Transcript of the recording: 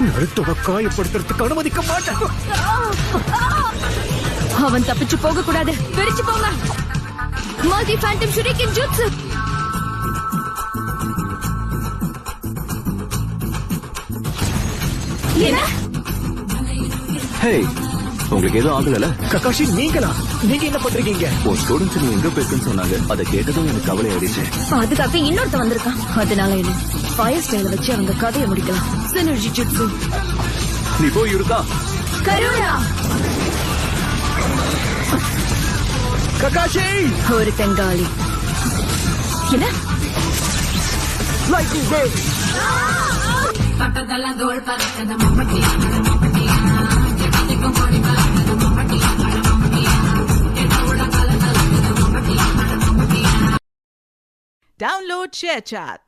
நருட்டோவை காயப்படுத்துறதுக்கு அனுமதிக்க மாட்டேன். அவன் தப்பிச்சு போக கூடாது. பிரிச்சு போங்க. மல்டி ஃபேண்டம் ஷூரிகன் ஜுட்சு. என்ன? ஹே, உங்களுக்கு எதுவும் ஆகல? ககாஷி, நீங்களா? நீங்க என்ன பண்றீங்க? உன் ஸ்டூடெண்ட்ஸ் நீ எங்க போயிருக்குன்னு சொன்னாங்க. அதை கேட்டதும் எனக்கு கவலை ஆயிடுச்சு. பாதுகாக்க இன்னொருத்த வந்திருக்கான். அதனால என்ன ஃபயர் ஸ்டைல வச்சு அவங்க கதையை முடிக்கலாம். Synergy jutsu. நீ போய் இருக்கா கருணா. ககாஷி, ஒரு தெங்காளி. என்ன? Lighting wave. Download ShareChat.